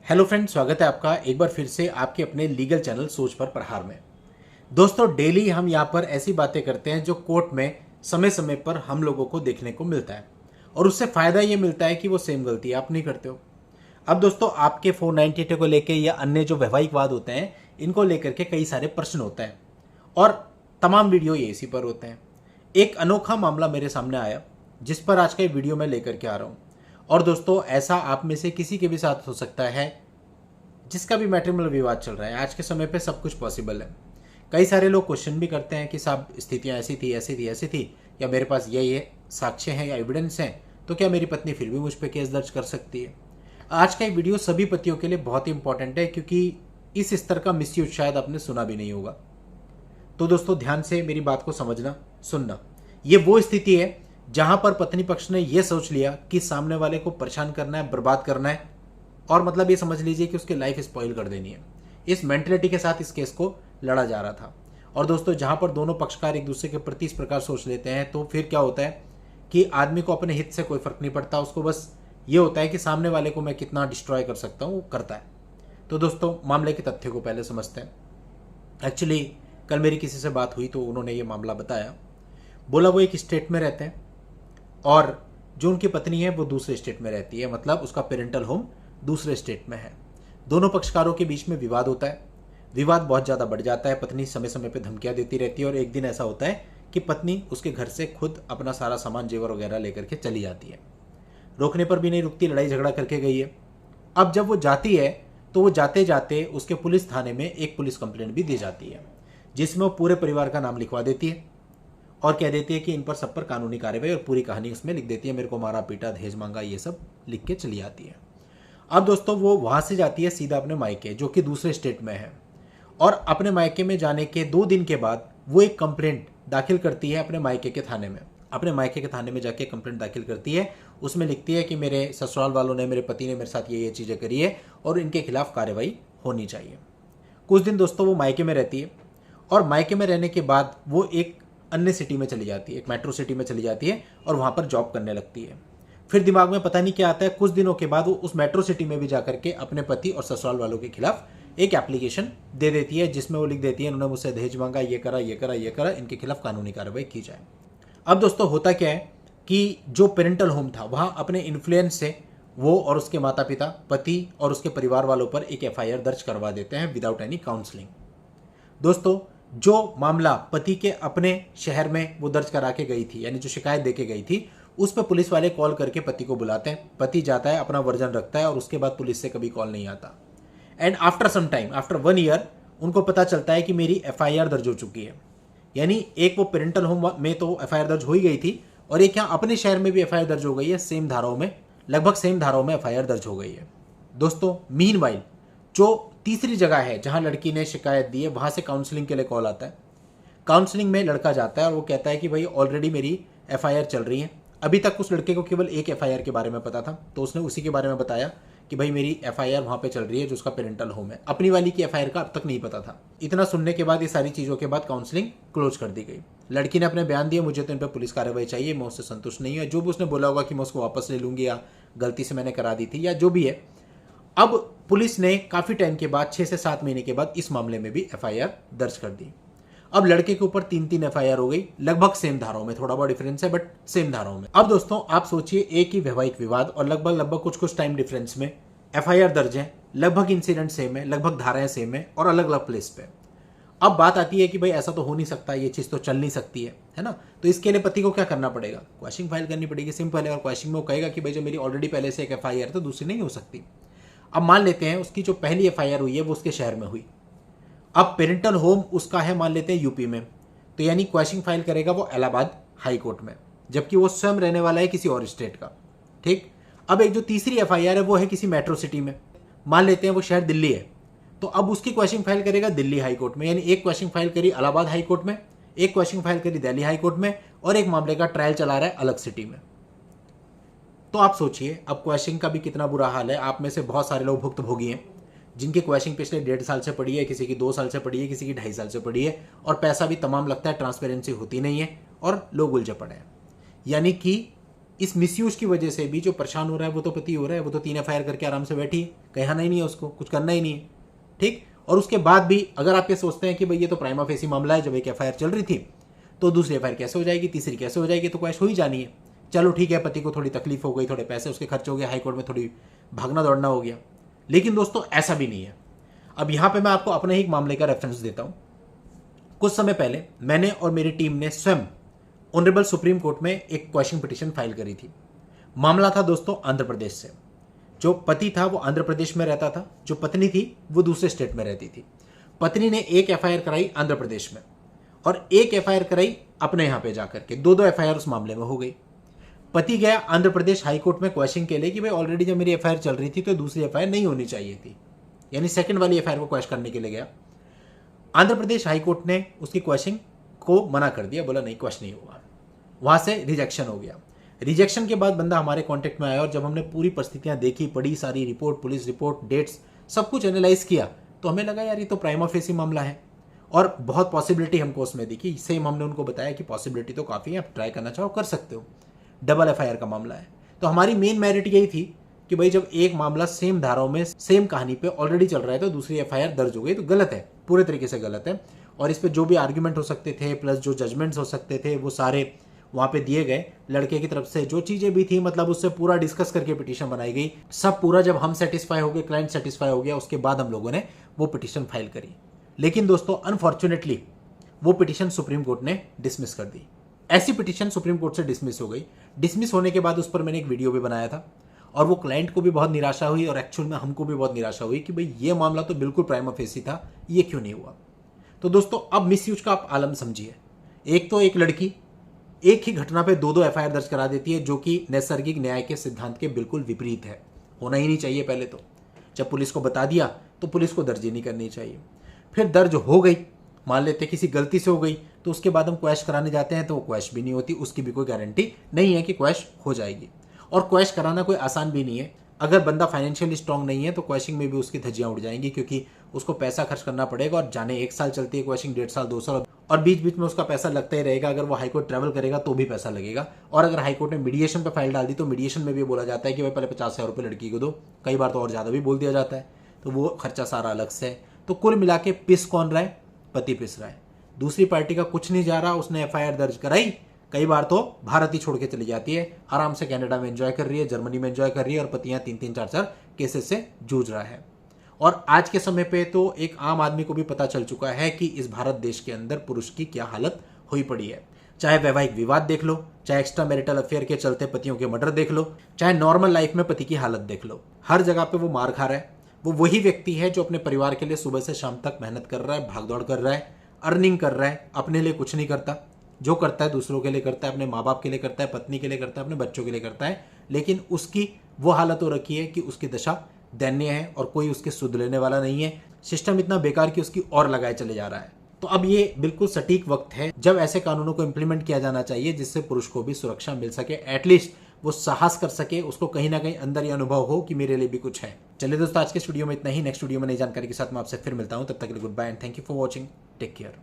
Hello friend, स्वागत है आपका एक बार फिर से आपके अपने लीगल चैनल सोच पर प्रहार में। दोस्तों, डेली हम यहाँ पर ऐसी बातें करते हैं जो कोर्ट में समय समय पर हम लोगों को देखने को मिलता है और उससे फ़ायदा ये मिलता है कि वो सेम गलती आप नहीं करते हो। अब दोस्तों, आपके 498 को लेकर या अन्य जो वैवाहिक वाद होते हैं इनको लेकर के कई सारे प्रश्न होते हैं और तमाम वीडियो ये इसी पर होते हैं। एक अनोखा मामला मेरे सामने आया जिस पर आज का ये वीडियो मैं लेकर के आ रहा हूँ। और दोस्तों, ऐसा आप में से किसी के भी साथ हो सकता है जिसका भी मैट्रिमोनियल विवाद चल रहा है। आज के समय पे सब कुछ पॉसिबल है। कई सारे लोग क्वेश्चन भी करते हैं कि साहब, स्थितियां ऐसी थी ऐसी थी ऐसी थी, या मेरे पास ये साक्ष्य हैं या एविडेंस हैं, तो क्या मेरी पत्नी फिर भी मुझ पर केस दर्ज कर सकती है। आज का ये वीडियो सभी पतियों के लिए बहुत ही इंपॉर्टेंट है क्योंकि इस स्तर का मिसयूज शायद आपने सुना भी नहीं होगा। तो दोस्तों, ध्यान से मेरी बात को समझना, सुनना। ये वो स्थिति है जहां पर पत्नी पक्ष ने यह सोच लिया कि सामने वाले को परेशान करना है, बर्बाद करना है, और मतलब ये समझ लीजिए कि उसकी लाइफ स्पॉइल कर देनी है। इस मेंटेलिटी के साथ इस केस को लड़ा जा रहा था। और दोस्तों, जहां पर दोनों पक्षकार एक दूसरे के प्रति इस प्रकार सोच लेते हैं तो फिर क्या होता है कि आदमी को अपने हित से कोई फर्क नहीं पड़ता। उसको बस ये होता है कि सामने वाले को मैं कितना डिस्ट्रॉय कर सकता हूं, वो करता है। तो दोस्तों, मामले के तथ्य को पहले समझते हैं। एक्चुअली कल मेरी किसी से बात हुई तो उन्होंने ये मामला बताया। बोला वो एक स्टेट में रहते हैं और जो उनकी पत्नी है वो दूसरे स्टेट में रहती है, मतलब उसका पेरेंटल होम दूसरे स्टेट में है। दोनों पक्षकारों के बीच में विवाद होता है। विवाद बहुत ज़्यादा बढ़ जाता है। पत्नी समय समय पे धमकियां देती रहती है और एक दिन ऐसा होता है कि पत्नी उसके घर से खुद अपना सारा सामान, जेवर वगैरह लेकर के चली जाती है। रोकने पर भी नहीं रुकती, लड़ाई झगड़ा करके गई है। अब जब वो जाती है तो वो जाते जाते उसके पुलिस थाने में एक पुलिस कंप्लेंट भी दी जाती है जिसमें वो पूरे परिवार का नाम लिखवा देती है और कह देती है कि इन पर सब पर कानूनी कार्रवाई, और पूरी कहानी उसमें लिख देती है। मेरे को मारा पीटा, दहेज मांगा, ये सब लिख के चली जाती है। अब दोस्तों, वो वहां से जाती है सीधा अपने मायके, जो कि दूसरे स्टेट में है। और अपने मायके में जाने के 2 दिन के बाद वो एक कंप्लेंट दाखिल करती है अपने मायके के थाने में। अपने मायके के थाने में जाके कंप्लेंट दाखिल करती है। उसमें लिखती है कि मेरे ससुराल वालों ने, मेरे पति ने मेरे साथ ये चीज़ें करी है और इनके खिलाफ कार्रवाई होनी चाहिए। कुछ दिन दोस्तों वो मायके में रहती है और मायके में रहने के बाद वो एक अन्य सिटी में चली जाती है, एक मेट्रो सिटी में चली जाती है और वहाँ पर जॉब करने लगती है। फिर दिमाग में पता नहीं क्या आता है, कुछ दिनों के बाद वो उस मेट्रो सिटी में भी जाकर के अपने पति और ससुराल वालों के खिलाफ एक एप्लीकेशन दे देती है जिसमें वो लिख देती है उन्होंने मुझसे दहेज मांगा, ये करा ये करा ये करा, इनके खिलाफ कानूनी कार्रवाई की जाए। अब दोस्तों, होता क्या है कि जो पेरेंटल होम था वहाँ अपने इन्फ्लुएंस से वो और उसके माता पिता, पति और उसके परिवार वालों पर एक एफआईआर दर्ज करवा देते हैं विदाउट एनी काउंसलिंग। दोस्तों, जो मामला पति के अपने शहर में वो दर्ज करा के गई थी, यानी जो शिकायत दे के गई थी, उस पर पुलिस वाले कॉल करके पति को बुलाते हैं। पति जाता है, अपना वर्जन रखता है और उसके बाद पुलिस से कभी कॉल नहीं आता। And after some time, after 1 year, उनको पता चलता है कि मेरी एफआईआर दर्ज हो चुकी है। यानी एक वो पेरेंटल होम में तो एफआईआर दर्ज हो ही गई थी और एक यहाँ अपने शहर में भी एफआईआर दर्ज हो गई है। सेम धाराओं में, लगभग सेम धाराओं में एफआईआर दर्ज हो गई है। दोस्तों, मीनवाइल जो तीसरी जगह है जहां लड़की ने शिकायत दी है, वहां से काउंसलिंग के लिए कॉल आता है। काउंसलिंग में लड़का जाता है और वो कहता है कि भाई ऑलरेडी मेरी एफआईआर चल रही है। अभी तक उस लड़के को केवल एक एफआईआर के बारे में पता था, तो उसने उसी के बारे में बताया कि भाई मेरी एफआईआर वहां पे चल रही है जो उसका पेरेंटल होम है। अपनी वाली की एफआईआर का अब तक नहीं पता था। इतना सुनने के बाद, ये सारी चीज़ों के बाद काउंसलिंग क्लोज कर दी गई। लड़की ने अपने बयान दिए, मुझे तो इन पर पुलिस कार्रवाई चाहिए, मैं उससे संतुष्ट नहीं हूँ। जो भी उसने बोला होगा कि मैं उसको वापस ले लूंगी या गलती से मैंने करा दी थी या जो भी है। अब पुलिस ने काफ़ी टाइम के बाद, 6 से 7 महीने के बाद, इस मामले में भी एफआईआर दर्ज कर दी। अब लड़के के ऊपर 3-3 एफआईआर हो गई, लगभग सेम धाराओं में, थोड़ा बहुत डिफरेंस है बट सेम धाराओं में। अब दोस्तों, आप सोचिए, एक ही वैवाहिक विवाद और लगभग कुछ टाइम डिफरेंस में एफआईआर दर्ज है, लगभग इंसिडेंट सेम है, लगभग धाराएं सेम है और अलग अलग प्लेस पे। अब बात आती है कि भाई ऐसा तो हो नहीं सकता, ये चीज़ तो चल नहीं सकती है ना। तो इसके लिए पति को क्या करना पड़ेगा? क्वैशिंग फाइल करनी पड़ेगी, सिंपल है। और क्वैशिंग में वो कहेगा कि भाई जो मेरी ऑलरेडी पहले से एक एफआईआर तो दूसरी नहीं हो सकती। अब मान लेते हैं उसकी जो पहली एफआईआर हुई है वो उसके शहर में हुई। अब पेरेंटल होम उसका है, मान लेते हैं यूपी में, तो यानी क्वैशिंग फाइल करेगा वो इलाहाबाद हाई कोर्ट में, जबकि वो स्वयं रहने वाला है किसी और स्टेट का। ठीक। अब एक जो तीसरी एफआईआर है वो है किसी मेट्रो सिटी में, मान लेते हैं वो शहर दिल्ली है, तो अब उसकी क्वैशिंग फाइल करेगा दिल्ली हाई कोर्ट में। यानी एक क्वैशिंग फाइल करी इलाहाबाद हाई कोर्ट में, एक क्वैशिंग फाइल करी दिल्ली हाई कोर्ट में, और एक मामले का ट्रायल चला रहा है अलग सिटी में। तो आप सोचिए, अब क्वैशिंग का भी कितना बुरा हाल है। आप में से बहुत सारे लोग भुक्तभोगी हैं जिनकी क्वैशिंग पिछले 1.5 साल से पड़ी है, किसी की 2 साल से पड़ी है, किसी की 2.5 साल से पड़ी है, और पैसा भी तमाम लगता है, ट्रांसपेरेंसी होती नहीं है और लोग उलझे पड़े हैं। यानी कि इस मिसयूज की वजह से भी जो परेशान हो रहा है वो तो पति हो रहा है, वो तो 3 एफआईआर करके आराम से बैठी है, कहना ही नहीं है उसको, कुछ करना ही नहीं है। ठीक, और उसके बाद भी अगर आप ये सोचते हैं कि भाई ये तो प्राइमा फेसी मामला है, जब एक एफआईआर चल रही थी तो दूसरी एफआईआर कैसे हो जाएगी, तीसरी कैसे हो जाएगी, तो क्वैश हो ही जानी है। चलो ठीक है, पति को थोड़ी तकलीफ हो गई, थोड़े पैसे उसके खर्च हो गए, हाईकोर्ट में थोड़ी भागना दौड़ना हो गया, लेकिन दोस्तों ऐसा भी नहीं है। अब यहां पे मैं आपको अपने ही एक मामले का रेफरेंस देता हूं। कुछ समय पहले मैंने और मेरी टीम ने स्वयं ऑनरेबल सुप्रीम कोर्ट में एक क्वेश्चन पिटीशन फाइल करी थी। मामला था दोस्तों आंध्र प्रदेश से। जो पति था वो आंध्र प्रदेश में रहता था, जो पत्नी थी वो दूसरे स्टेट में रहती थी। पत्नी ने एक एफआईआर कराई आंध्र प्रदेश में और एक एफआईआर कराई अपने यहां पे जाकर के, दो एफआईआर उस मामले में हो गई। पति गया आंध्र प्रदेश हाई कोर्ट में क्वेश्चन के लिए कि भाई ऑलरेडी जब मेरी एफआईआर चल रही थी तो दूसरी एफआईआर नहीं होनी चाहिए थी, यानी सेकंड वाली एफआईआर को क्वेश्चन करने के लिए गया। आंध्र प्रदेश हाई कोर्ट ने उसकी क्वेश्चन को मना कर दिया, बोला नहीं क्वेश्चन नहीं होगा। वहां से रिजेक्शन हो गया। रिजेक्शन के बाद बंदा हमारे कांटेक्ट में आया और जब हमने पूरी परिस्थितियां देखी, पढ़ी, सारी रिपोर्ट, पुलिस रिपोर्ट, डेट्स, सब कुछ एनालाइज किया, तो हमें लगा यार ये तो प्राइमा फेसी मामला है और बहुत पॉसिबिलिटी हमको उसमें दिखी। सेम हमने उनको बताया कि पॉसिबिलिटी तो काफ़ी है, आप ट्राई करना चाहो कर सकते हो, डबल एफआईआर का मामला है। तो हमारी मेन मेरिट यही थी कि भाई जब एक मामला सेम धाराओं में सेम कहानी पे ऑलरेडी चल रहा है तो दूसरी एफआईआर दर्ज हो गई तो गलत है, पूरे तरीके से गलत है। और इस पे जो भी आर्ग्यूमेंट हो सकते थे प्लस जो जजमेंट्स हो सकते थे वो सारे वहां पे दिए गए। लड़के की तरफ से जो चीजें भी थी मतलब उससे पूरा डिस्कस करके पिटीशन बनाई गई। सब पूरा जब हम सेटिस्फाई हो गए, क्लाइंट सेटिस्फाई हो गया, उसके बाद हम लोगों ने वो पिटीशन फाइल करी। लेकिन दोस्तों अनफॉर्चुनेटली वो पिटीशन सुप्रीम कोर्ट ने डिसमिस कर दी। ऐसी पिटीशन सुप्रीम कोर्ट से डिसमिस हो गई। डिसमिस होने के बाद उस पर मैंने एक वीडियो भी बनाया था और वो क्लाइंट को भी बहुत निराशा हुई और एक्चुअल में हमको भी बहुत निराशा हुई कि भाई ये मामला तो बिल्कुल प्राइमा फेसी था, ये क्यों नहीं हुआ। तो दोस्तों अब मिसयूज का आप आलम समझिए। एक तो एक लड़की एक ही घटना पे दो एफआईआर दर्ज करा देती है, जो कि नैसर्गिक न्याय के सिद्धांत के बिल्कुल विपरीत है, होना ही नहीं चाहिए। पहले तो जब पुलिस को बता दिया तो पुलिस को दर्ज ही नहीं करनी चाहिए। फिर दर्ज हो गई, मान लेते किसी गलती से हो गई, तो उसके बाद हम क्वैश कराने जाते हैं तो वो क्वैश भी नहीं होती, उसकी भी कोई गारंटी नहीं है कि क्वैश हो जाएगी। और क्वैश कराना कोई आसान भी नहीं है। अगर बंदा फाइनेंशियली स्ट्रांग नहीं है तो क्वैशिंग में भी उसकी धज्जियां उड़ जाएंगी, क्योंकि उसको पैसा खर्च करना पड़ेगा और जाने 1 साल चलती है क्वैशिंग, 1.5 साल 2 साल, और बीच बीच में उसका पैसा लगता ही रहेगा। अगर वो हाईकोर्ट ट्रैवल करेगा तो भी पैसा लगेगा। और अगर हाईकोर्ट ने मीडिएशन पे फाइल डाल दी तो मीडिएशन में भी बोला जाता है कि भाई पहले 50,000 रुपये लड़की को दो, कई बार तो और ज़्यादा भी बोल दिया जाता है, तो वो खर्चा सारा अलग से है। तो कुल मिला के पिस कौन रहा है? पति पिस रहा है। दूसरी पार्टी का कुछ नहीं जा रहा, उसने एफआईआर दर्ज कराई, कई बार तो भारत ही छोड़ के चली जाती है, आराम से कनाडा में एंजॉय कर रही है, जर्मनी में एंजॉय कर रही है, और पतियां 3-3, 4-4 केसेस से जूझ रहा है। और आज के समय पे तो एक आम आदमी को भी पता चल चुका है कि इस भारत देश के अंदर पुरुष की क्या हालत हुई पड़ी है। चाहे वैवाहिक विवाद देख लो, चाहे एक्स्ट्रा मैरिटल अफेयर के चलते पतियों के मर्डर देख लो, चाहे नॉर्मल लाइफ में पति की हालत देख लो, हर जगह पे वो मार खा रहा है। वो वही व्यक्ति है जो अपने परिवार के लिए सुबह से शाम तक मेहनत कर रहा है, भागदौड़ कर रहा है, अर्निंग कर रहा है, अपने लिए कुछ नहीं करता। जो करता है दूसरों के लिए करता है, अपने माँ बाप के लिए करता है, पत्नी के लिए करता है, अपने बच्चों के लिए करता है। लेकिन उसकी वो हालत हो रखी है कि उसकी दशा दयनीय है और कोई उसके सुध लेने वाला नहीं है। सिस्टम इतना बेकार कि उसकी और लगाए चले जा रहा है। तो अब ये बिल्कुल सटीक वक्त है जब ऐसे कानूनों को इंप्लीमेंट किया जाना चाहिए जिससे पुरुष को भी सुरक्षा मिल सके, एटलीस्ट वो साहस कर सके, उसको कहीं ना कहीं अंदर ये अनुभव हो कि मेरे लिए भी कुछ है। चलिए दोस्तों, आज के स्टूडियो में इतना ही। नेक्स्ट वीडियो में नई जानकारी के साथ मैं आपसे फिर मिलता हूं। तब तक के लिए goodbye and thank you for watching. Take care.